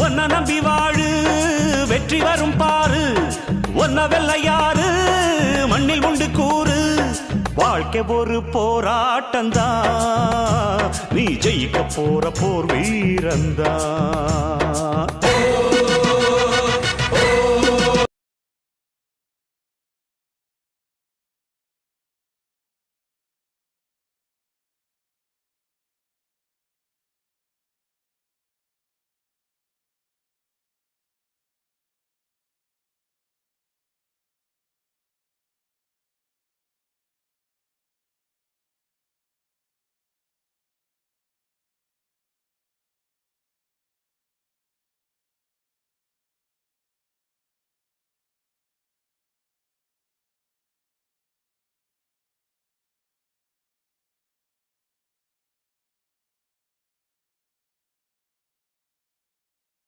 ஒன்ன நம்பி வாழு வெற்றி வரும் பாரு ஒன்ன வெல்ல யாரு மண்ணில் உண்டு கூறு வாழ்க்கை ஒரு போராட்டம்தான் நீ ஜெயிக்க போற போர் வீரந்தான்